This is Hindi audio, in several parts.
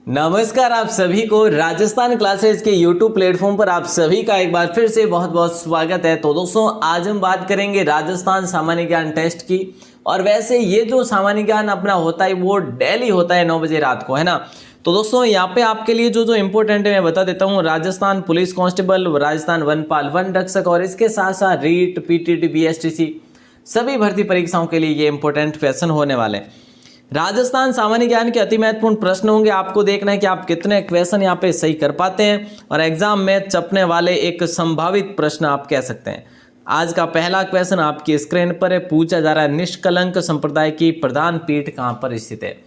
नमस्कार आप सभी को राजस्थान क्लासेस के YouTube प्लेटफॉर्म पर आप सभी का एक बार फिर से बहुत बहुत स्वागत है। तो दोस्तों आज हम बात करेंगे राजस्थान सामान्य ज्ञान टेस्ट की। और वैसे ये जो सामान्य ज्ञान अपना होता है वो डेली होता है 9 बजे रात को, है ना। तो दोस्तों यहाँ पे आपके लिए जो इंपॉर्टेंट है मैं बता देता हूँ। राजस्थान पुलिस कांस्टेबल, राजस्थान वनपाल, वन रक्षक और इसके साथ साथ रीट, पीटीटी, बीएसटीसी सभी भर्ती परीक्षाओं के लिए ये इंपॉर्टेंट क्वेश्चन होने वाले हैं। राजस्थान सामान्य ज्ञान के अति महत्वपूर्ण प्रश्न होंगे। आपको देखना है कि आप कितने क्वेश्चन यहाँ पे सही कर पाते हैं और एग्जाम में चपने वाले एक संभावित प्रश्न आप कह सकते हैं। आज का पहला क्वेश्चन आपकी स्क्रीन पर है, पूछा जा रहा है निष्कलंक संप्रदाय की प्रधान पीठ कहाँ पर स्थित है।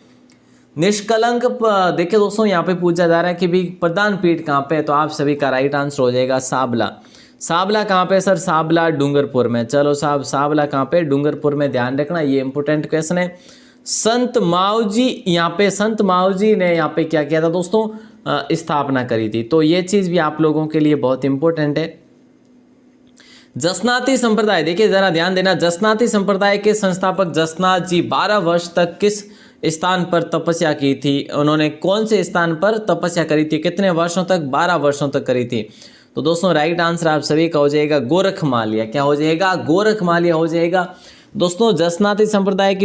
निष्कलंक देखिए दोस्तों यहाँ पे पूछा जा रहा है कि भी प्रधान पीठ कहाँ पे है, तो आप सभी का राइट आंसर हो जाएगा साबला। साबला कहाँ पे सर? साबला डूंगरपुर में। चलो साहब साबला कहाँ पे? डूंगरपुर में। ध्यान रखना ये इंपॉर्टेंट क्वेश्चन है। संत मावजी, यहाँ पे संत मावजी ने यहाँ पे क्या किया था दोस्तों? स्थापना करी थी। तो ये चीज भी आप लोगों के लिए बहुत इंपॉर्टेंट है। जसनाती संप्रदाय, देखिए जरा ध्यान देना, जसनाती संप्रदाय के संस्थापक जसनाथ जी 12 वर्ष तक किस स्थान पर तपस्या की थी? उन्होंने कौन से स्थान पर तपस्या करी थी? कितने वर्षों तक? 12 वर्षों तक करी थी। तो दोस्तों राइट आंसर आप सभी का हो जाएगा गोरखमालिया। क्या हो जाएगा? गोरखमालिया हो जाएगा। दोस्तों जसनाती संप्रदाय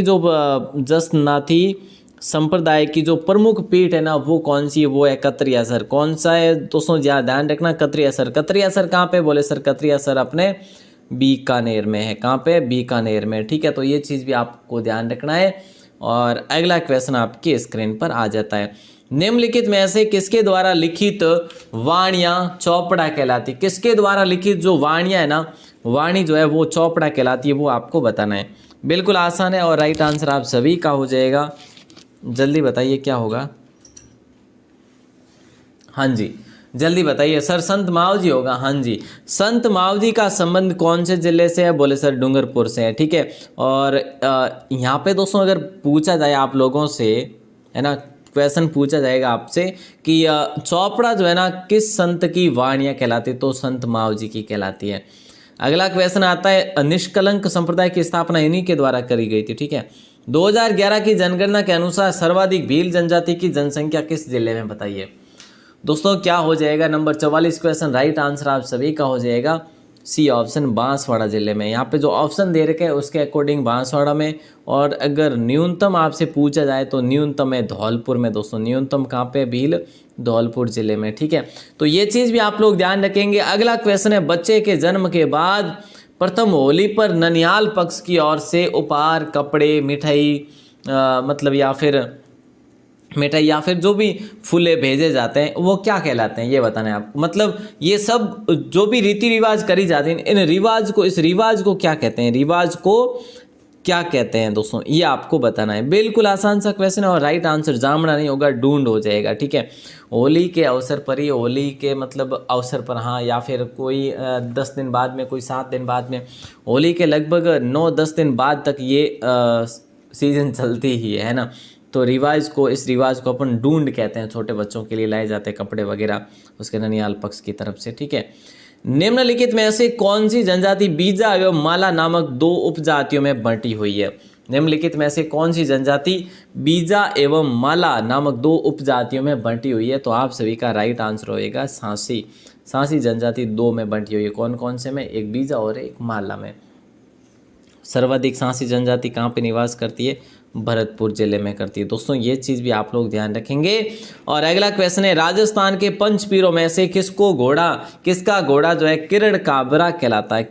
की जो प्रमुख पीठ है ना वो कौन सी है? वो है कतरियासर। कौन सा है दोस्तों? ध्यान रखना, कतरियासर। कतरियासर कहाँ पे? बोले सर कतरियासर अपने बीकानेर में है। कहाँ पे? बीकानेर में। ठीक है, तो ये चीज़ भी आपको ध्यान रखना है। और अगला क्वेश्चन आपकी स्क्रीन पर आ जाता है। निम्नलिखित में से किसके द्वारा लिखित वाणियाँ चौपड़ा कहलाती? किसके द्वारा लिखित जो वाणियाँ है ना, वाणी जो है वो चौपड़ा कहलाती है, वो आपको बताना है। बिल्कुल आसान है और राइट आंसर आप सभी का हो जाएगा। जल्दी बताइए क्या होगा? हाँ जी जल्दी बताइए सर। संत मावजी होगा। हाँ जी, संत मावजी का संबंध कौन से जिले से है? बोले सर डूंगरपुर से है। ठीक है, और यहाँ पे दोस्तों अगर पूछा जाए आप लोगों से, है ना, क्वेश्चन पूछा जाएगा आपसे कि चौपड़ा जो है ना किस संत की वाणियाँ कहलाती है? तो संत मावजी की कहलाती है। अगला क्वेश्चन आता है, निष्कलंक संप्रदाय की स्थापना इन्हीं के द्वारा करी गई थी। ठीक है, 2011 की जनगणना के अनुसार सर्वाधिक भील जनजाति की जनसंख्या किस जिले में? बताइए दोस्तों क्या हो जाएगा? नंबर 44 क्वेश्चन राइट आंसर आप सभी का हो जाएगा सी ऑप्शन, बांसवाड़ा जिले में। यहाँ पे जो ऑप्शन दे रखे हैं उसके अकॉर्डिंग बांसवाड़ा में। और अगर न्यूनतम आपसे पूछा जाए तो न्यूनतम है धौलपुर में। दोस्तों न्यूनतम कहाँ पे? भील धौलपुर जिले में। ठीक है, तो ये चीज़ भी आप लोग ध्यान रखेंगे। अगला क्वेश्चन है, बच्चे के जन्म के बाद प्रथम होली पर ननिहाल पक्ष की ओर से उपहार, कपड़े, मिठाई मतलब या फिर जो भी फूले भेजे जाते हैं वो क्या कहलाते हैं? ये बताना है आपको। मतलब ये सब जो भी रीति रिवाज करी जाती हैं, इन रिवाज को, इस रिवाज को क्या कहते हैं? रिवाज को क्या कहते हैं दोस्तों? ये आपको बताना है। बिल्कुल आसान सा क्वेश्चन है और राइट आंसर जामना नहीं होगा, ढूंढ हो जाएगा। ठीक है, होली के अवसर पर ही, होली के मतलब अवसर पर, हाँ, या फिर कोई 10 दिन बाद में, कोई 7 दिन बाद में, होली के लगभग 9-10 दिन बाद तक ये सीजन चलती ही है ना। तो रिवाज को, इस रिवाज को अपन ढूंढ कहते हैं। छोटे बच्चों के लिए लाए जाते हैं कपड़े वगैरह उसके ननिहाल पक्ष की तरफ से। ठीक है, निम्नलिखित में से कौन सी जनजाति बीजा एवं माला नामक 2 उपजातियों में बंटी हुई है? निम्नलिखित में से कौन सी जनजाति बीजा एवं माला नामक 2 उपजातियों में बंटी हुई है? तो आप सभी का राइट आंसर होएगा सांसी। सांसी जनजाति 2 में बंटी हुई है। कौन कौन से में? एक बीजा और एक माला में। सर्वाधिक सांसी जनजाति कहाँ पे निवास करती है? भरतपुर जिले में करती है। दोस्तों ये चीज़ भी आप लोग ध्यान रखेंगे। और अगला क्वेश्चन है, राजस्थान के पंचपीरों में से किसका घोड़ा जो है किरण काबरा कहलाता है?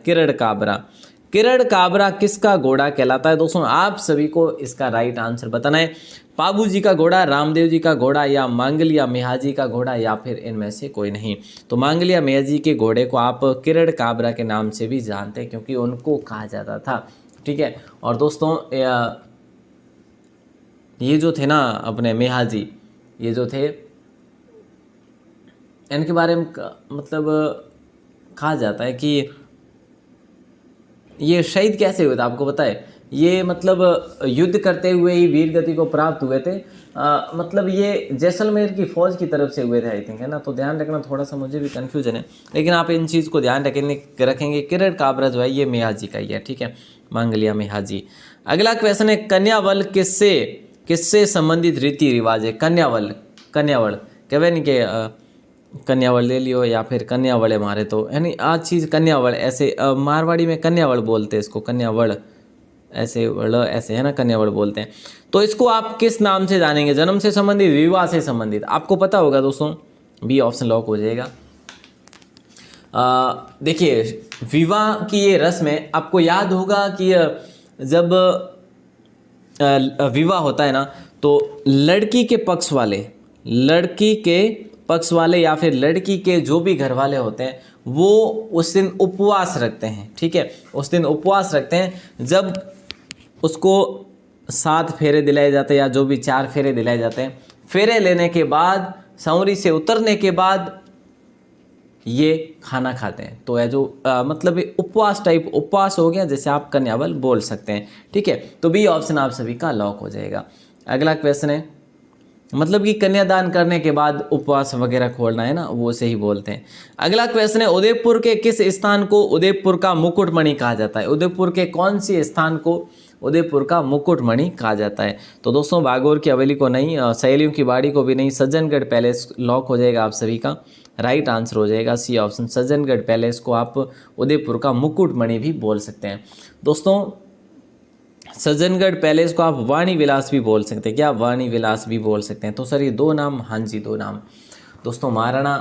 किरण काबरा किसका घोड़ा कहलाता है? दोस्तों आप सभी को इसका राइट आंसर बताना है। पाबू जी का घोड़ा, रामदेव जी का घोड़ा, या मांगलिया मेहाजी का घोड़ा, या फिर इनमें से कोई नहीं। तो मांगलिया मेहाजी के घोड़े को आप किरण काबरा के नाम से भी जानते हैं क्योंकि उनको कहा जाता था। ठीक है, और दोस्तों ये जो थे ना अपने मेहाजी, ये जो थे, इनके बारे में मतलब कहा जाता है कि ये शहीद कैसे हुए थे? आपको पता है? ये मतलब युद्ध करते हुए ही वीर गति को प्राप्त हुए थे। मतलब ये जैसलमेर की फौज की तरफ से हुए थे आई थिंक, है ना। तो ध्यान रखना, थोड़ा सा मुझे भी कन्फ्यूजन है लेकिन आप इन चीज़ को ध्यान रखेंगे। किरण काबरा जो है ये मेहाजी का ही है। ठीक है, मांगलिया मेहाजी। अगला क्वेश्चन है, कन्यावल किससे संबंधित रीति रिवाज है? कन्यावल कन्यावड़ कहवे नहीं कि कन्यावड़ ले लियो या फिर कन्यावड़े मारे तो, यानी आज चीज़ कन्यावड़ ऐसे मारवाड़ी में कन्यावड़ बोलते हैं इसको, कन्यावड़ ऐसे वड़ ऐसे है ना, कन्यावड़ बोलते हैं। तो इसको आप किस नाम से जानेंगे? जन्म से संबंधित, विवाह से संबंधित, आपको पता होगा दोस्तों, बी ऑप्शन लॉक हो जाएगा। देखिए विवाह की ये रस्म है, आपको याद होगा कि जब विवाह होता है ना तो लड़की के पक्ष वाले या फिर लड़की के जो भी घर वाले होते हैं वो उस दिन उपवास रखते हैं, ठीक है, उस दिन उपवास रखते हैं। जब उसको 7 फेरे दिलाए जाते हैं या जो भी 4 फेरे दिलाए जाते हैं, फेरे लेने के बाद सांवरी से उतरने के बाद ये खाना खाते हैं। तो है जो मतलब उपवास टाइप उपवास हो गया, जैसे आप कन्यावल बोल सकते हैं, ठीक है। तो बी ऑप्शन आप सभी का लॉक हो जाएगा। अगला क्वेश्चन है, मतलब कि कन्यादान करने के बाद उपवास वगैरह खोलना है ना, वो से ही बोलते हैं। अगला क्वेश्चन है, उदयपुर के किस स्थान को उदयपुर का मुकुटमणि कहा जाता है? उदयपुर के कौन सी स्थान को उदयपुर का मुकुटमणि कहा जाता है? तो दोस्तों बागोर की हवेली को नहीं, सहेलियों की बाड़ी को भी नहीं, सज्जनगढ़ पैलेस लॉक हो जाएगा आप सभी का, राइट आंसर हो जाएगा सी ऑप्शन। सज्जनगढ़ पैलेस को आप उदयपुर का मुकुटमणि भी बोल सकते हैं। दोस्तों सज्जनगढ़ पैलेस को आप वाणी विलास भी बोल सकते हैं, क्या वाणी विलास भी बोल सकते हैं? तो सर ये 2 नाम, हाँ जी 2 नाम। दोस्तों महाराणा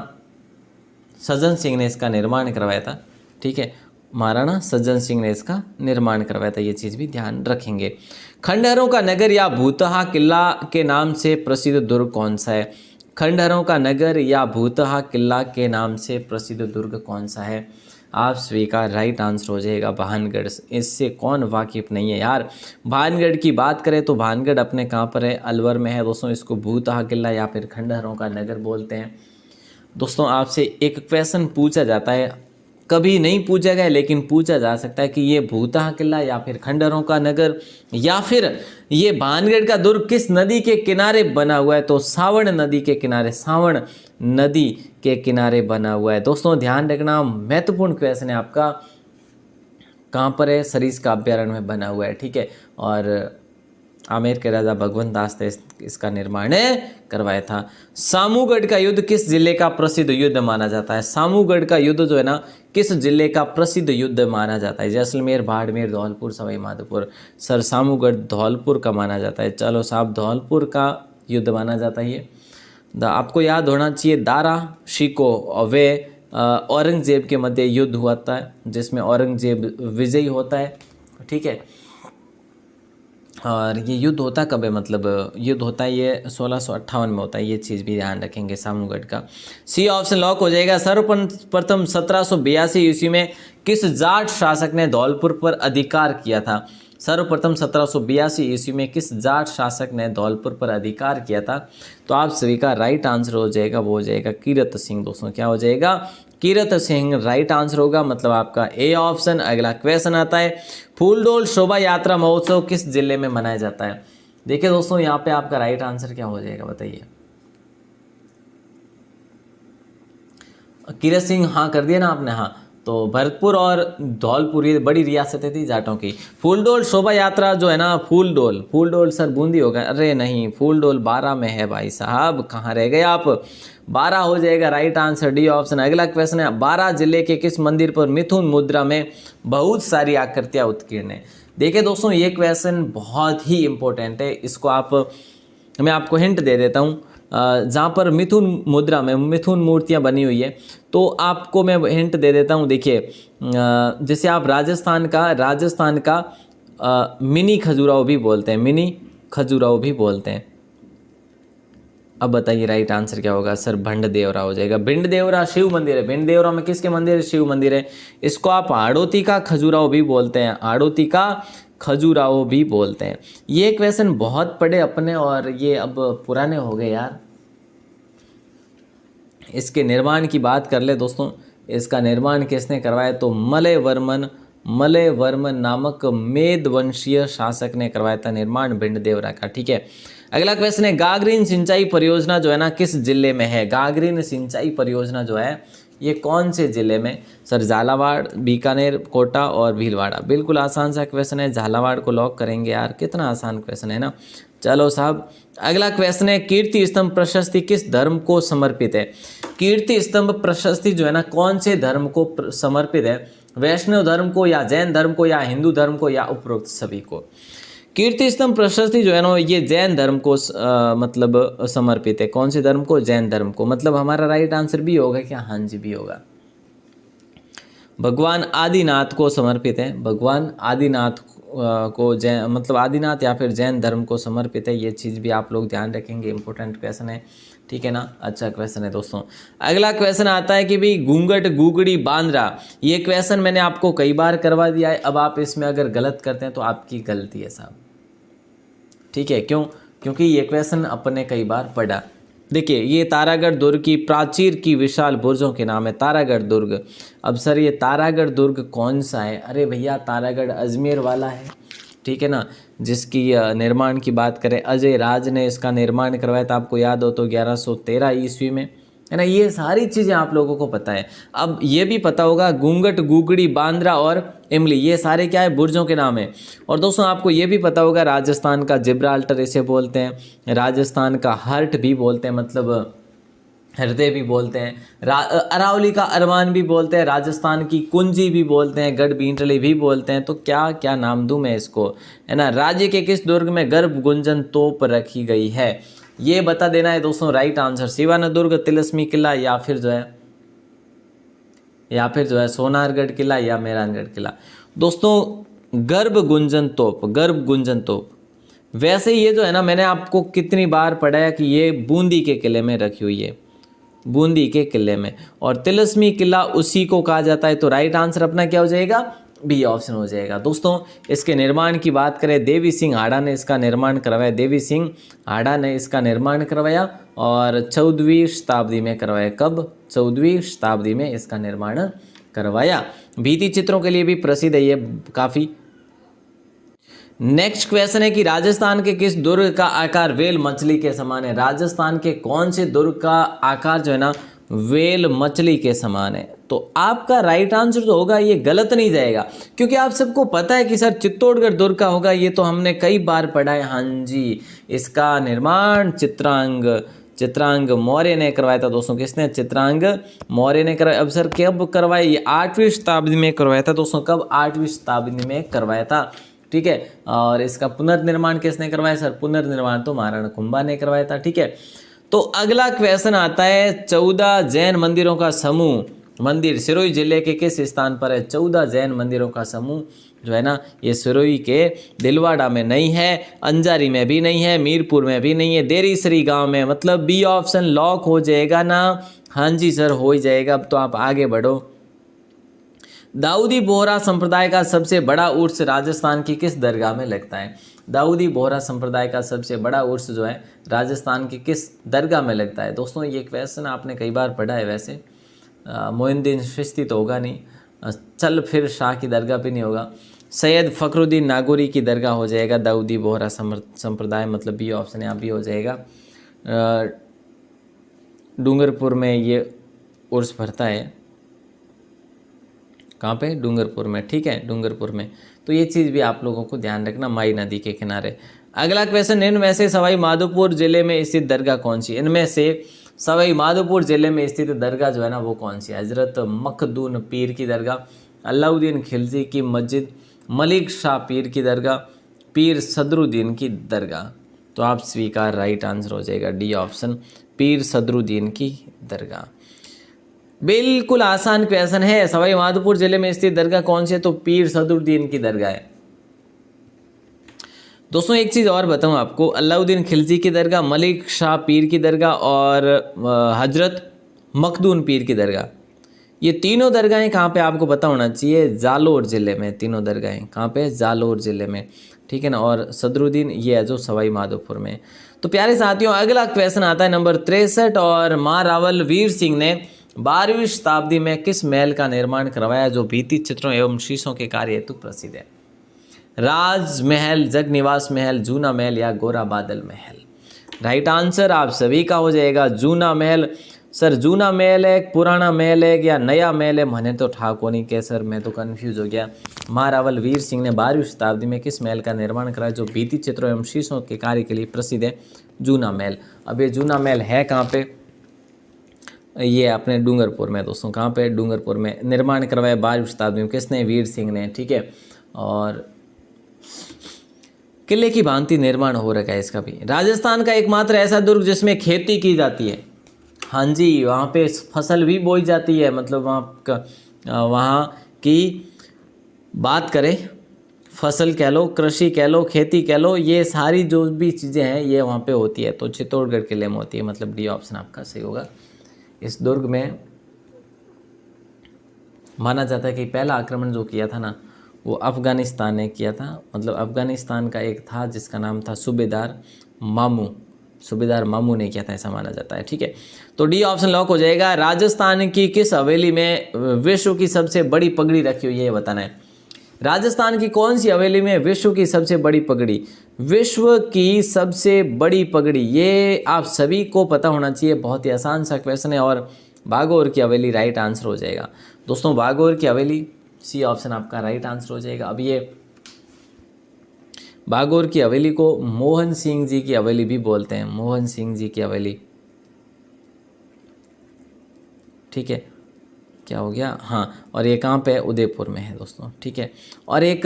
सज्जन सिंह ने इसका निर्माण करवाया था, ठीक है, महाराणा सज्जन सिंह ने इसका निर्माण करवाया था, ये चीज़ भी ध्यान रखेंगे। खंडहरों का नगर या भूतहा किला के नाम से प्रसिद्ध दुर्ग कौन सा है? खंडहरों का नगर या भूतहा किला के नाम से प्रसिद्ध दुर्ग कौन सा है? आप सभी का राइट आंसर हो जाएगा भानगढ़। इससे कौन वाकिफ नहीं है यार। भानगढ़ की बात करें तो भानगढ़ अपने कहाँ पर है? अलवर में है दोस्तों। इसको भूतहा किला या फिर खंडहरों का नगर बोलते हैं। दोस्तों आपसे एक क्वेश्चन पूछा जाता है, कभी नहीं पूछा गया लेकिन पूछा जा सकता है कि ये भूतहा किला या फिर खंडहरों का नगर या फिर ये भानगढ़ का दुर्ग किस नदी के किनारे बना हुआ है? तो सावण नदी के किनारे, सावण नदी के किनारे बना हुआ है। दोस्तों ध्यान रखना, महत्वपूर्ण क्वेश्चन है आपका, कहाँ पर है? सरिस्का अभ्यारण्य में बना हुआ है, ठीक है। और आमेर के राजा भगवंत दास ने इसका निर्माण करवाया था। सामूगढ़ का युद्ध किस जिले का प्रसिद्ध युद्ध माना जाता है? सामूगढ़ का युद्ध जो है ना किस जिले का प्रसिद्ध युद्ध माना जाता है? जैसलमेर, बाड़मेर, धौलपुर, सवाई माधोपुर। सर सामूगढ़ धौलपुर का माना जाता है। चलो साहब धौलपुर का युद्ध माना जाता है ये। आपको याद होना चाहिए दारा शिको वे औरंगजेब के मध्य युद्ध हुआ था जिसमें औरंगजेब विजयी होता है, ठीक है। और ये युद्ध होता कब है? मतलब युद्ध होता है ये 1658 में होता है, ये चीज़ भी ध्यान रखेंगे सामूगढ़ का। सी ऑप्शन लॉक हो जाएगा। सर्वप्रथम 1782 ईस्वी में किस जाट शासक ने धौलपुर पर अधिकार किया था? सर्वप्रथम 1782 ईस्वी में किस जाट शासक ने धौलपुर पर अधिकार किया था? तो आप सभी का राइट आंसर हो जाएगा, वो हो जाएगा कीरत सिंह। दोस्तों क्या हो जाएगा? कीरत सिंह राइट आंसर होगा, मतलब आपका ए ऑप्शन। अगला क्वेश्चन आता है, फूलडोल शोभा यात्रा महोत्सव किस जिले में मनाया जाता है? देखिए दोस्तों यहाँ पे आपका राइट आंसर क्या हो जाएगा बताइए। कीरत सिंह हाँ कर दिया ना आपने, हाँ। तो भरतपुर और धौलपुर ये बड़ी रियासतें थी जाटों की। फूलडोल शोभा यात्रा जो है ना, फूलडोल सर बूंदी होगा, अरे नहीं फूलडोल 12 में है भाई साहब, कहाँ रह गए आप? 12 हो जाएगा राइट आंसर, डी ऑप्शन। अगला क्वेश्चन है, 12 जिले के किस मंदिर पर मिथुन मुद्रा में बहुत सारी आकृतियां उत्कीर्ण है? देखिए दोस्तों ये क्वेश्चन बहुत ही इंपॉर्टेंट है, इसको मैं आपको हिंट दे देता हूँ। जहाँ पर मिथुन मुद्रा में मिथुन मूर्तियाँ बनी हुई है, तो आपको मैं हिंट दे देता हूँ। देखिए जैसे आप राजस्थान का मिनी खजुराहो भी बोलते हैं, मिनी खजुराहो भी बोलते हैं। अब बताइए राइट आंसर क्या होगा? सर भंड-देवरा हो जाएगा। भिंड-देवरा शिव मंदिर है। भिंड-देवरा में किसके मंदिर है? शिव मंदिर है। इसको आप हाड़ौती का खजुराहो भी बोलते हैं, हाड़ौती का खजुराहो भी बोलते हैं। ये क्वेश्चन बहुत पढ़े अपने और ये अब पुराने हो गए यार। इसके निर्माण की बात कर ले दोस्तों, इसका निर्माण किसने करवाया? तो मलयवर्मन नामक मेदवंशीय शासक ने करवाया था निर्माण भिंड-देवरा का, ठीक है। अगला क्वेश्चन है, गागरीन सिंचाई परियोजना जो है ना किस जिले में है? गागरीन सिंचाई परियोजना जो है ये कौन से जिले में? सर झालावाड़, बीकानेर, कोटा और भीलवाड़ा। बिल्कुल आसान सा क्वेश्चन है, झालावाड़ को लॉक करेंगे यार, कितना आसान क्वेश्चन है ना। चलो साहब, अगला क्वेश्चन है कीर्ति स्तंभ प्रशस्ति किस धर्म को समर्पित है? कीर्ति स्तंभ प्रशस्ति जो है ना कौन से धर्म को समर्पित है? वैष्णव धर्म को या जैन धर्म को या हिंदू धर्म को या उपरोक्त सभी को? कीर्ति स्तंभ प्रशस्ति जो है ना ये जैन धर्म को मतलब समर्पित है। कौन से धर्म को? जैन धर्म को। मतलब हमारा राइट आंसर भी होगा क्या? हाँ जी भी होगा। भगवान आदिनाथ को समर्पित है। भगवान आदिनाथ को जैन मतलब आदिनाथ या फिर जैन धर्म को समर्पित है। ये चीज़ भी आप लोग ध्यान रखेंगे, इंपॉर्टेंट क्वेश्चन है, ठीक है ना। अच्छा क्वेश्चन है दोस्तों। अगला क्वेश्चन आता है कि भाई घूंघट गुगड़ी बांद्रा, ये क्वेश्चन मैंने आपको कई बार करवा दिया है। अब आप इसमें अगर गलत करते हैं तो आपकी गलती है साहब, ठीक है। क्यों? क्योंकि ये क्वेश्चन अपने कई बार पढ़ा। देखिए ये तारागढ़ दुर्ग की प्राचीर की विशाल बुर्जों के नाम है तारागढ़ दुर्ग। अब सर ये तारागढ़ दुर्ग कौन सा है? अरे भैया तारागढ़ अजमेर वाला है, ठीक है ना, जिसकी निर्माण की बात करें अजय राज ने इसका निर्माण करवाया था। आपको याद हो तो 1113 ईस्वी में, है ना। ये सारी चीज़ें आप लोगों को पता है। अब ये भी पता होगा घूंघट गुगड़ी बांद्रा और इमली ये सारे क्या है? बुर्जों के नाम है। और दोस्तों आपको ये भी पता होगा राजस्थान का जिब्राल्टर इसे बोलते हैं, राजस्थान का हर्ट भी बोलते हैं, मतलब हृदय भी बोलते हैं, अरावली का अरमान भी बोलते हैं, राजस्थान की कुंजी भी बोलते हैं, गढ़ बींटली भी बोलते हैं। तो क्या क्या नाम दूं मैं इसको, है ना। राज्य के किस दुर्ग में गर्भ गुंजन तोप रखी गई है? ये बता देना है दोस्तों राइट आंसर। सिवाना दुर्ग, तिलस्मी किला या फिर जो है सोनारगढ़ किला या मेहरानगढ़ किला। दोस्तों गर्भ गुंजन तोप, गर्भ गुंजन तोप। वैसे ये जो है ना मैंने आपको कितनी बार पढ़ाया कि ये बूंदी के किले में रखी हुई है, बूंदी के किले में। और तिलस्मी किला उसी को कहा जाता है। तो राइट आंसर अपना क्या हो जाएगा? बी ऑप्शन हो जाएगा। दोस्तों इसके निर्माण की बात करें देवी सिंह हाड़ा ने इसका निर्माण करवाया, देवी सिंह हाड़ा ने इसका निर्माण करवाया और 14वीं शताब्दी में करवाया। कब? 14वीं शताब्दी में इसका निर्माण करवाया। भित्ति चित्रों के लिए भी प्रसिद्ध है ये काफ़ी। नेक्स्ट क्वेश्चन है कि राजस्थान के किस दुर्ग का आकार वेल मछली के समान है? राजस्थान के कौन से दुर्ग का आकार जो है ना वेल मछली के समान है? तो आपका राइट आंसर जो होगा ये गलत नहीं जाएगा, क्योंकि आप सबको पता है कि सर चित्तौड़गढ़ दुर्ग का होगा। ये तो हमने कई बार पढ़ा है। हाँ जी, इसका निर्माण चित्रांग मौर्य ने करवाया था। दोस्तों किसने? चित्रांग मौर्य ने करवाया। अब सर कब करवाया? ये 8वीं शताब्दी में करवाया था। दोस्तों कब? 8वीं शताब्दी में करवाया था, ठीक है। और इसका पुनर्निर्माण किसने करवाया? सर पुनर्निर्माण तो महाराणा कुंभा ने करवाया था, ठीक है। तो अगला क्वेश्चन आता है 14 जैन मंदिरों का समूह मंदिर सिरोही जिले के किस स्थान पर है? 14 जैन मंदिरों का समूह जो है ना ये सिरोही के दिलवाड़ा में नहीं है, अंजारी में भी नहीं है, मीरपुर में भी नहीं है, देरीसरी गांव में। मतलब बी ऑप्शन लॉक हो जाएगा ना? हाँ जी सर हो ही जाएगा। अब तो आप आगे बढ़ो। दाऊदी बोहरा संप्रदाय का सबसे बड़ा उर्स राजस्थान की किस दरगाह में लगता है? दाऊदी बोहरा संप्रदाय का सबसे बड़ा उर्स जो है राजस्थान की किस दरगाह में लगता है? दोस्तों ये क्वेश्चन आपने कई बार पढ़ा है। वैसे मोइनुद्दीन चिश्ती तो होगा नहीं, चल फिर शाह की दरगाह पे नहीं होगा, सैयद फखरुद्दीन नागौरी की दरगाह हो जाएगा दाऊदी बोहरा संप्रदाय। मतलब बी ऑप्शन यहाँ भी हो जाएगा। डूंगरपुर में ये उर्स भरता है। कहाँ पे? डूंगरपुर में, ठीक है, डूंगरपुर में। तो ये चीज़ भी आप लोगों को ध्यान रखना, माई नदी के किनारे। अगला क्वेश्चन, इनमें से सवाई माधोपुर जिले में स्थित दरगाह कौन सी? इनमें से सवाई माधोपुर जिले में स्थित दरगाह जो है ना वो कौन सी? हजरत मखदूम पीर की दरगाह, अलाउद्दीन खिलजी की मस्जिद, मलिक शाह पीर की दरगाह, पीर सदरुद्दीन की दरगाह। तो आप स्वीकार राइट आंसर हो जाएगा डी ऑप्शन, पीर सदरुद्दीन की दरगाह। बिल्कुल आसान क्वेश्चन है। सवाई माधोपुर जिले में स्थित दरगाह कौन सी है? तो पीर सदरुद्दीन की दरगाह है। दोस्तों एक चीज़ और बताऊं आपको, अलाउद्दीन खिलजी की दरगाह, मलिक शाह पीर की दरगाह और हजरत मखदूम पीर की दरगाह, ये तीनों दरगाहें कहाँ पे आपको पता होना चाहिए? जालोर ज़िले में। तीनों दरगाहें कहाँ पे? जालोर ज़िले में, ठीक है ना। और सदरुद्दीन ये है जो सवाई माधोपुर में। तो प्यारे साथियों अगला क्वेश्चन आता है नंबर 63 और महारावल वीर सिंह ने 12वीं शताब्दी में किस महल का निर्माण करवाया जो भित्ति चित्रों एवं शीशों के कार्य हेतु प्रसिद्ध है? राजमहल, जगनिवास महल, जूना महल या गोरा बादल महल? राइट आंसर आप सभी का हो जाएगा जूना महल। सर जूना महल है, पुराना महल है या नया महल है, मैंने तो ठाको नहीं के सर, मैं तो कंफ्यूज हो गया। महारावल वीर सिंह ने 12वीं शताब्दी में किस महल का निर्माण कराया जो भित्ति चित्रों एवं शीशों के कार्य के लिए प्रसिद्ध है? जूना महल। अब ये जूना महल है कहाँ पे? ये अपने डूंगरपुर में दोस्तों। कहाँ पे? डूंगरपुर में। निर्माण करवाया 12वीं शताब्दी में किसने? वीर सिंह ने, ठीक है। और किले की भांति निर्माण हो रखा है इसका भी। राजस्थान का एकमात्र ऐसा दुर्ग जिसमें खेती की जाती है। हाँ जी, वहाँ पे फसल भी बोई जाती है, मतलब वहाँ की बात करें, फसल कह लो, कृषि कह लो, खेती कह लो, ये सारी जो भी चीज़ें हैं ये वहाँ पे होती है। तो चित्तौड़गढ़ किले में होती है, मतलब डी ऑप्शन आपका सही होगा। इस दुर्ग में माना जाता है कि पहला आक्रमण जो किया था ना वो अफ़गानिस्तान ने किया था, मतलब अफ़गानिस्तान का एक था जिसका नाम था सूबेदार मामू ने किया था, ऐसा माना जाता है, ठीक है। तो डी ऑप्शन लॉक हो जाएगा। राजस्थान की किस हवेली में विश्व की सबसे बड़ी पगड़ी रखी हुई है, ये बताना है। राजस्थान की कौन सी हवेली में विश्व की सबसे बड़ी पगड़ी? विश्व की सबसे बड़ी पगड़ी, ये आप सभी को पता होना चाहिए, बहुत ही आसान सा क्वेश्चन है। और बागौर की हवेली राइट आंसर हो जाएगा दोस्तों। बागौर की हवेली, सी ऑप्शन आपका राइट आंसर हो जाएगा। अब ये बागौर की हवेली को मोहन सिंह जी की हवेली भी बोलते हैं, मोहन सिंह जी की हवेली, ठीक है। क्या हो गया? हाँ, और ये कहाँ पे है? उदयपुर में है दोस्तों, ठीक है। और एक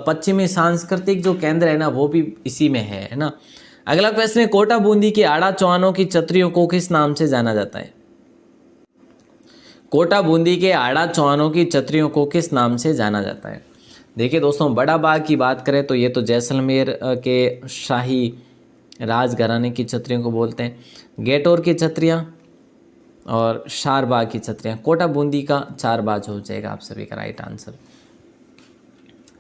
पश्चिमी सांस्कृतिक जो केंद्र है ना वो भी इसी में है ना। अगला क्वेश्चन है, कोटा बूंदी के आड़ा चौहानों की छतरियों को किस नाम से जाना जाता है? कोटा बूंदी के आड़ा चौहानों की छतरियों को किस नाम से जाना जाता है? देखिए दोस्तों, बड़ा बाग की बात करें तो ये तो जैसलमेर के शाही राजघराने की छतरियों को बोलते हैं, गेटोर की छतरियाँ और शारबाग की छतरियाँ। कोटा बूंदी का चारबाग हो जाएगा आप सभी का राइट आंसर,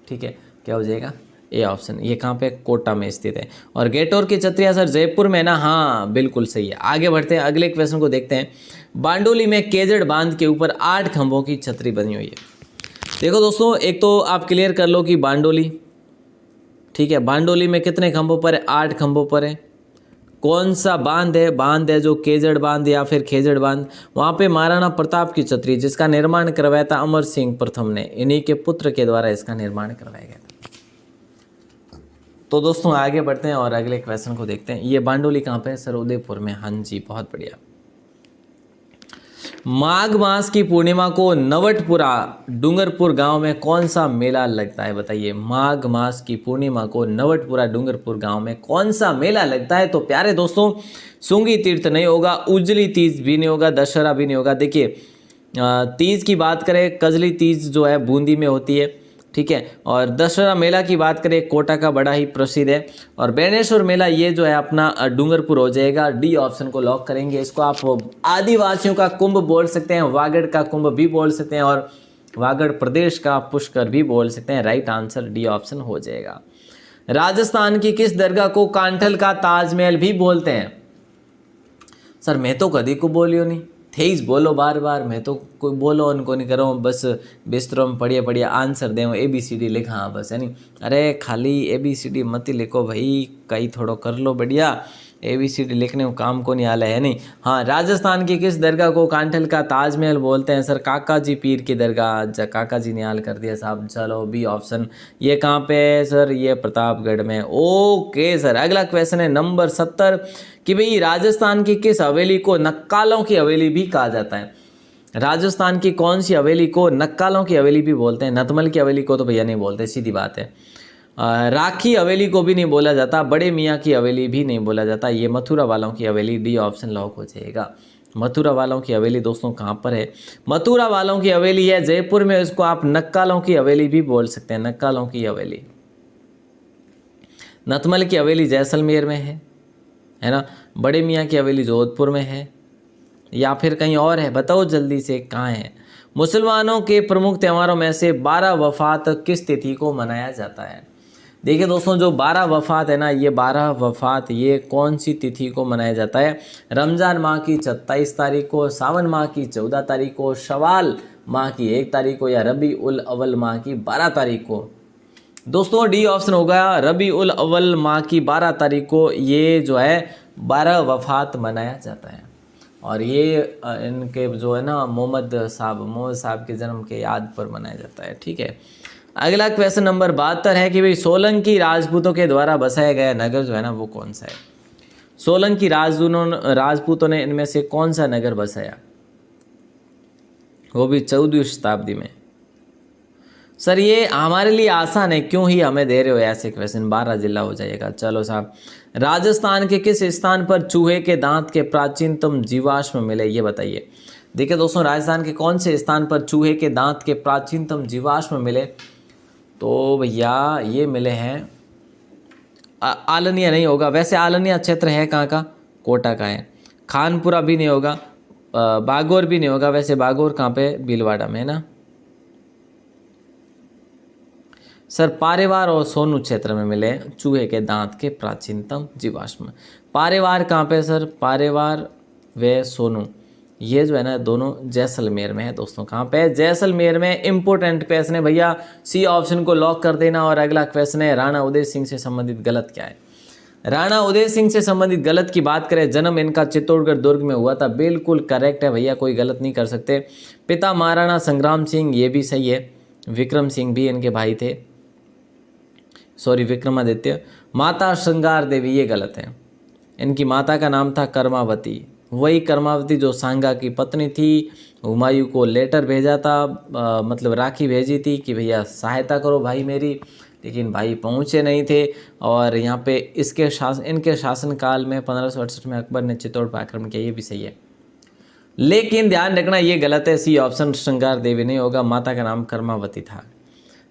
ठीक है। क्या हो जाएगा? A option. ये कहाँ पे? कोटा में स्थित है। और गेटोर की छतरियाँ सर जयपुर में ना, हाँ बिल्कुल सही है। आगे बढ़ते हैं, अगले क्वेश्चन को देखते हैं। बांडोली में केजड़ बांध के ऊपर 8 खंभों की छतरी बनी हुई है। देखो दोस्तों, एक तो आप क्लियर कर लो कि बांडोली, ठीक है, बांडोली में कितने खंभों पर है? 8 खंभों पर है। कौन सा बांध है? बांध है जो केजड़ बांध या फिर खेजड़ बांध। वहाँ पे महाराणा प्रताप की छतरी जिसका निर्माण करवाया था अमर सिंह प्रथम ने, इन्हीं के पुत्र के द्वारा इसका निर्माण करवाया गया था। तो दोस्तों आगे बढ़ते हैं और अगले क्वेश्चन को देखते हैं। ये बांडोली कहाँ पे है सर? उदयपुर में। हाँ जी, बहुत बढ़िया। माघ मास की पूर्णिमा को नवटपुरा डूंगरपुर गांव में कौन सा मेला लगता है? बताइए, माघ मास की पूर्णिमा को नवटपुरा डूंगरपुर गांव में कौन सा मेला लगता है? तो प्यारे दोस्तों, सूंगी तीर्थ नहीं होगा, उजली तीज भी नहीं होगा, दशहरा भी नहीं होगा। देखिए, तीज की बात करें, कजली तीज जो है बूंदी में होती है, ठीक है। और दशहरा मेला की बात करें, कोटा का बड़ा ही प्रसिद्ध है। और बेनेश्वर मेला ये जो है अपना डूंगरपुर हो जाएगा। डी ऑप्शन को लॉक करेंगे। इसको आप आदिवासियों का कुंभ बोल सकते हैं, वागड़ का कुंभ भी बोल सकते हैं, और वागड़ प्रदेश का पुष्कर भी बोल सकते हैं। राइट आंसर डी ऑप्शन हो जाएगा। राजस्थान की किस दरगाह को कांठल का ताजमहल भी बोलते हैं? सर मैं तो कभी को बोलियो नहीं, थेईस बोलो बार बार, मैं तो कोई बोलो उनको नहीं करो, बस बिस्तरों में पढ़िए पढ़िए आंसर दें, ABCD लिखा, हाँ बस, है नहीं। अरे खाली ABCD मत लिखो भाई, कई थोड़ो कर लो बढ़िया, ABCD लिखने को काम को नहीं आला है नहीं। हाँ, राजस्थान की किस दरगाह को कांठल का ताजमहल बोलते हैं? सर काका जी पीर की दरगाह, काका जी ने हाल कर दिया साहब। चलो बी ऑप्शन। ये कहाँ पे है सर? ये प्रतापगढ़ में। ओके सर, अगला क्वेश्चन है नंबर 70 कि भाई राजस्थान की किस हवेली को नक्कालों की हवेली भी कहा जाता है? राजस्थान की कौन सी हवेली को नक्कालों की हवेली भी बोलते हैं? नतमल की हवेली को तो भैया नहीं बोलते, सीधी बात है। राखी हवेली को भी नहीं बोला जाता, बड़े मियाँ की हवेली भी नहीं बोला जाता, ये मथुरा वालों की हवेली। डी ऑप्शन लॉक हो जाएगा। मथुरा वालों की हवेली दोस्तों कहाँ पर है? मथुरा वालों की हवेली है जयपुर में, इसको आप नक्कालों की हवेली भी बोल सकते हैं, नक्कालों की हवेली। नतमल की हवेली जैसलमेर में है ना। बड़े मियाँ की हवेली जोधपुर में है, या फिर कहीं और है? बताओ जल्दी से, कहाँ है? मुसलमानों के प्रमुख त्योहारों में से 12 वफात किस तिथि को मनाया जाता है? देखिए दोस्तों, जो 12 वफात है ना, ये 12 वफात ये कौन सी तिथि को मनाया जाता है? रमज़ान माह की 27 तारीख को, सावन माह की 14 तारीख को, शवाल माह की 1 तारीख को, या रबी उल अव्वल माह की 12 तारीख को। दोस्तों डी ऑप्शन होगा, रबी उल अव्वल माह की 12 तारीख को ये जो है 12 वफात मनाया जाता है। और ये इनके जो है ना मोहम्मद साहब के जन्म के याद पर मनाया जाता है। ठीक है, अगला क्वेश्चन नंबर 72 है कि भाई सोलंकी राजपूतों के द्वारा बसाया गया नगर जो है ना वो कौन सा है। सोलंकी राजपूतों ने इनमें से कौन सा नगर बसाया, वो भी 14वीं शताब्दी में। सर ये हमारे लिए आसान है, क्यों ही हमें दे रहे हो ऐसे क्वेश्चन, 12 जिला हो जाएगा। चलो साहब, राजस्थान के किस स्थान पर चूहे के दांत के प्राचीनतम जीवाश्म मिले, ये बताइए। देखिए दोस्तों, राजस्थान के कौन से स्थान पर चूहे के दांत के प्राचीनतम जीवाश्म मिले, तो भैया ये मिले हैं आलनिया नहीं होगा, वैसे आलनिया क्षेत्र है कहाँ का, कोटा का है। खानपुरा भी नहीं होगा, बागौर भी नहीं होगा, वैसे बागौर कहाँ पे, भीलवाड़ा में है ना। सर पारेवार और सोनू क्षेत्र में मिले चूहे के दांत के प्राचीनतम जीवाश्म। पारेवार कहाँ पे सर, पारेवार व सोनू ये जो है ना दोनों जैसलमेर में है दोस्तों। कहाँ पे, जैसलमेर में। इंपोर्टेंट क्वेश्चन है भैया, सी ऑप्शन को लॉक कर देना। और अगला क्वेश्चन है, राणा उदय सिंह से संबंधित गलत क्या है। राणा उदय सिंह से संबंधित गलत की बात करें, जन्म इनका चित्तौड़गढ़ दुर्ग में हुआ था, बिल्कुल करेक्ट है भैया, कोई गलत नहीं कर सकते। पिता महाराणा संग्राम सिंह, ये भी सही है। विक्रम सिंह भी इनके भाई थे, सॉरी विक्रमादित्य। माता श्रृंगार देवी, ये गलत है। इनकी माता का नाम था कर्मावती, वही कर्मावती जो सांगा की पत्नी थी। हुमायूं को लेटर भेजा था, मतलब राखी भेजी थी कि भैया सहायता करो भाई मेरी, लेकिन भाई पहुँचे नहीं थे। और यहाँ पे इनके शासनकाल में 1568 में अकबर ने चित्तौड़ पर आक्रमण किया, ये भी सही है। लेकिन ध्यान रखना ये गलत है, सी ऑप्शन श्रृंगार देवी नहीं होगा, माता का नाम कर्मावती था।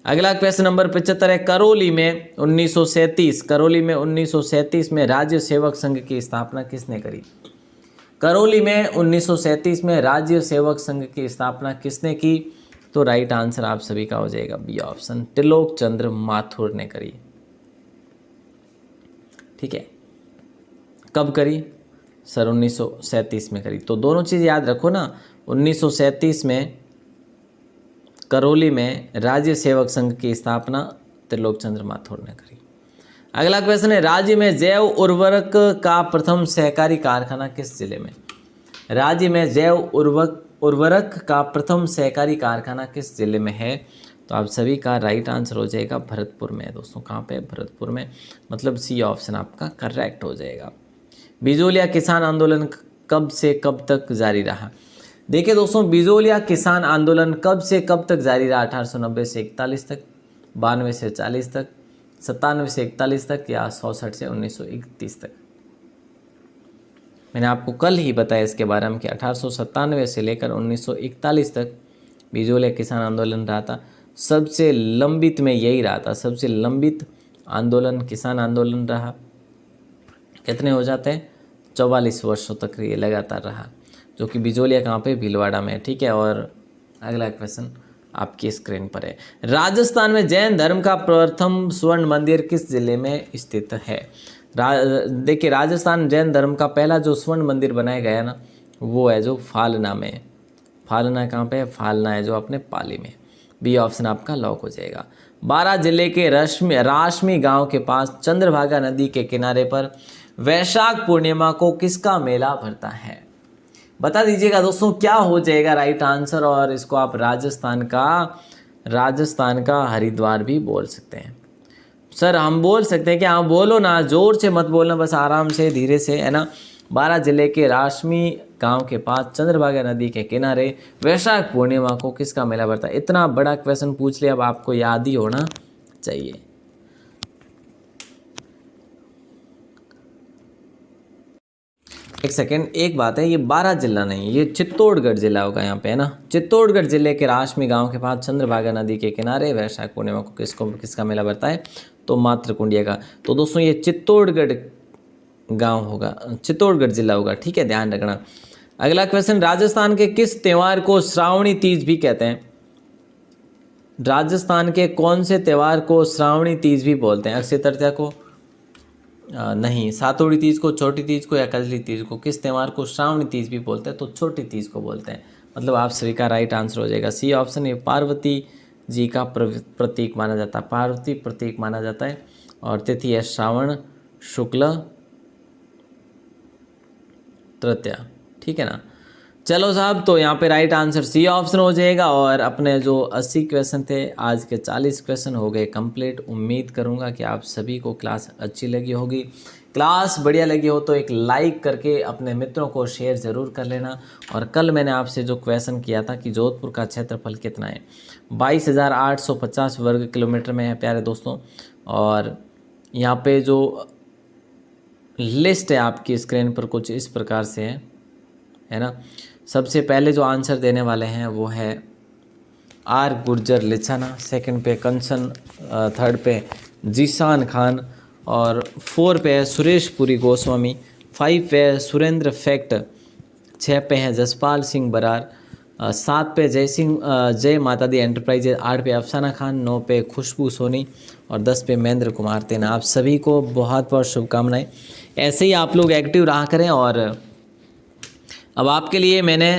अगला क्वेश्चन नंबर 75 है, करौली में 1937 में राज्य सेवक संघ की स्थापना किसने करी। करौली में 1937 में राज्य सेवक संघ की स्थापना किसने की, तो राइट आंसर आप सभी का हो जाएगा बी ऑप्शन, त्रिलोक चंद्र माथुर ने करी। ठीक है, कब करी सर, 1937 में करी। तो दोनों चीज़ याद रखो ना, 1937 में करौली में राज्य सेवक संघ की स्थापना त्रिलोक चंद्र माथुर ने करी। अगला क्वेश्चन है, राज्य में जैव उर्वरक का प्रथम सहकारी कारखाना किस जिले में। राज्य में जैव उर्वरक का प्रथम सहकारी कारखाना किस जिले में है, तो आप सभी का राइट आंसर हो जाएगा भरतपुर में दोस्तों। कहाँ पे, भरतपुर में, मतलब सी ऑप्शन आपका करेक्ट हो जाएगा। बिजोलिया किसान आंदोलन कब से कब तक जारी रहा। देखिए दोस्तों, बिजोलिया किसान आंदोलन कब से कब तक जारी रहा, 1890 से 41 तक, 92 से 40 तक, 97 से 41 तक, या 67 से 1931 तक। मैंने आपको कल ही बताया इसके बारे में कि 1897 से लेकर 1941 तक बिजोलिया किसान आंदोलन रहा था। सबसे लंबित में यही रहा था, सबसे लंबित आंदोलन किसान आंदोलन रहा। कितने हो जाते हैं, 44 वर्षों तक ये लगातार रहा, जो कि बिजोलिया कहाँ पे, भीलवाड़ा में। ठीक है, और अगला क्वेश्चन आपकी स्क्रीन पर है, राजस्थान में जैन धर्म का प्रथम स्वर्ण मंदिर किस जिले में स्थित है। देखिए, राजस्थान जैन धर्म का पहला जो स्वर्ण मंदिर बनाया गया ना, वो है जो फालना में। फालना कहाँ पे है, फालना है जो अपने पाली में। बी ऑप्शन आपका लॉक हो जाएगा। 12 जिले के राशमी गांव के पास चंद्रभागा नदी के किनारे पर वैशाख पूर्णिमा को किसका मेला भरता है, बता दीजिएगा दोस्तों, क्या हो जाएगा राइट आंसर। और इसको आप राजस्थान का हरिद्वार भी बोल सकते हैं। सर हम बोल सकते हैं कि हाँ बोलो ना, जोर से मत बोलना, बस आराम से धीरे से, है ना। 12 जिले के राशमी गांव के पास चंद्रभागा नदी के किनारे वैशाख पूर्णिमा को किसका मेला भरता है। इतना बड़ा क्वेश्चन पूछ लिया, अब आपको याद ही होना चाहिए। एक सेकेंड, एक बात है, ये 12 जिला नहीं, ये चित्तौड़गढ़ जिला होगा यहाँ पे, है ना। चित्तौड़गढ़ जिले के राशमी गांव के पास चंद्रभागा नदी के किनारे वैशाख पूर्णिमा को किसका मेला भरता है, तो मातृकुंडिया का। तो दोस्तों ये चित्तौड़गढ़ गांव होगा, चित्तौड़गढ़ जिला होगा। ठीक है, ध्यान रखना। अगला क्वेश्चन, राजस्थान के किस त्यौहार को श्रावणी तीज भी कहते हैं। राजस्थान के कौन से त्यौहार को श्रावणी तीज भी बोलते हैं। अक्षय तृतीया को नहीं, सातोड़ी तीज को, छोटी तीज को, या कजली तीज को, किस त्यौहार को श्रावणी तीज भी बोलते हैं, तो छोटी तीज को बोलते हैं। मतलब आप सभी का राइट आंसर हो जाएगा सी ऑप्शन, ये पार्वती जी का प्रतीक माना जाता है, पार्वती प्रतीक माना जाता है। और तिथि है श्रावण शुक्ल तृतीया। ठीक है ना। चलो साहब, तो यहाँ पे राइट आंसर सी ऑप्शन हो जाएगा। और अपने जो 80 क्वेश्चन थे, आज के 40 क्वेश्चन हो गए कंप्लीट। उम्मीद करूँगा कि आप सभी को क्लास अच्छी लगी होगी। क्लास बढ़िया लगी हो तो एक लाइक करके अपने मित्रों को शेयर ज़रूर कर लेना। और कल मैंने आपसे जो क्वेश्चन किया था कि जोधपुर का क्षेत्रफल कितना है, 22,850 वर्ग किलोमीटर में है प्यारे दोस्तों। और यहाँ पे जो लिस्ट है आपकी स्क्रीन पर कुछ इस प्रकार से है ना। सबसे पहले जो आंसर देने वाले हैं वो है आर गुर्जर लिच्छाना, सेकंड पे कंचन, थर्ड पे जीशान खान, और 4 पे है सुरेश पुरी गोस्वामी, 5 पे है सुरेंद्र फैक्ट, 6 पे है जसपाल सिंह बरार, 7 पे जय माता दी एंटरप्राइजेज, 8 पे अफसाना खान, 9 पे खुशबू सोनी और 10 पे महेंद्र कुमार तेना। आप सभी को बहुत बहुत शुभकामनाएं। ऐसे ही आप लोग एक्टिव रहा करें। और अब आपके लिए मैंने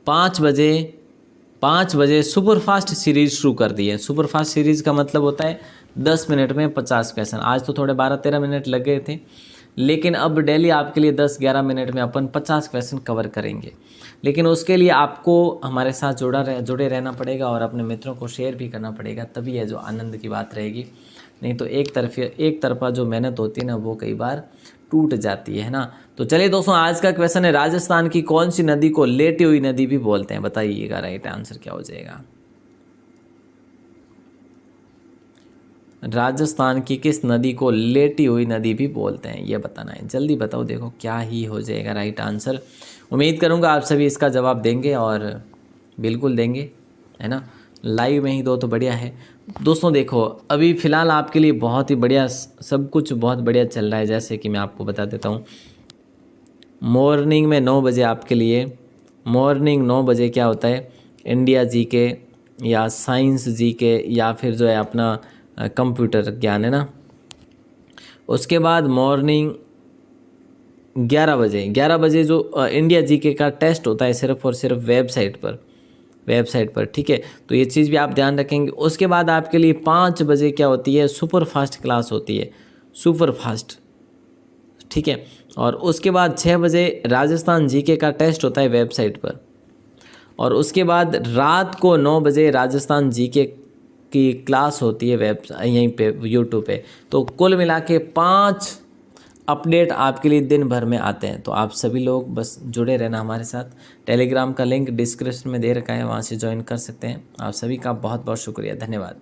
5 बजे सुपरफास्ट सीरीज़ शुरू कर दी है। सुपरफास्ट सीरीज़ का मतलब होता है 10 मिनट में 50 क्वेश्चन। आज तो थोड़े 12-13 मिनट लग गए थे, लेकिन अब डेली आपके लिए 10-11 मिनट में अपन 50 क्वेश्चन कवर करेंगे। लेकिन उसके लिए आपको हमारे साथ जुड़े रहना पड़ेगा और अपने मित्रों को शेयर भी करना पड़ेगा, तभी है जो आनंद की बात रहेगी। नहीं तो एक तरफा जो मेहनत होती है ना, वो कई बार टूट जाती है ना। तो चलिए दोस्तों, आज का क्वेश्चन है राजस्थान की कौन सी नदी को लेटी हुई नदी भी बोलते हैं? बताइएगा राइट आंसर क्या हो जाएगा। राजस्थान की किस नदी को लेटी हुई नदी भी बोलते हैं, ये बताना है। जल्दी बताओ, देखो क्या ही हो जाएगा राइट आंसर। उम्मीद करूंगा आप सभी इसका जवाब देंगे, और बिल्कुल देंगे, है ना। लाइव में ही दो तो बढ़िया है दोस्तों। देखो अभी फ़िलहाल आपके लिए बहुत ही बढ़िया, सब कुछ बहुत बढ़िया चल रहा है। जैसे कि मैं आपको बता देता हूँ, मॉर्निंग में 9 बजे आपके लिए, मॉर्निंग 9 बजे क्या होता है, इंडिया जीके या साइंस जीके या फिर जो है अपना कंप्यूटर ज्ञान, है ना। उसके बाद मॉर्निंग 11 बजे जो इंडिया जीके का टेस्ट होता है सिर्फ और सिर्फ वेबसाइट पर, ठीक है। तो ये चीज़ भी आप ध्यान रखेंगे। उसके बाद आपके लिए 5 बजे क्या होती है, सुपर फास्ट क्लास होती है, सुपर फास्ट, ठीक है। और उसके बाद 6 बजे राजस्थान जीके का टेस्ट होता है वेबसाइट पर। और उसके बाद रात को 9 बजे राजस्थान जीके की क्लास होती है यहीं पे यूट्यूब पे। तो कुल मिला के 5 अपडेट आपके लिए दिन भर में आते हैं। तो आप सभी लोग बस जुड़े रहना हमारे साथ। टेलीग्राम का लिंक डिस्क्रिप्शन में दे रखा है, वहाँ से ज्वाइन कर सकते हैं। आप सभी का बहुत बहुत शुक्रिया, धन्यवाद।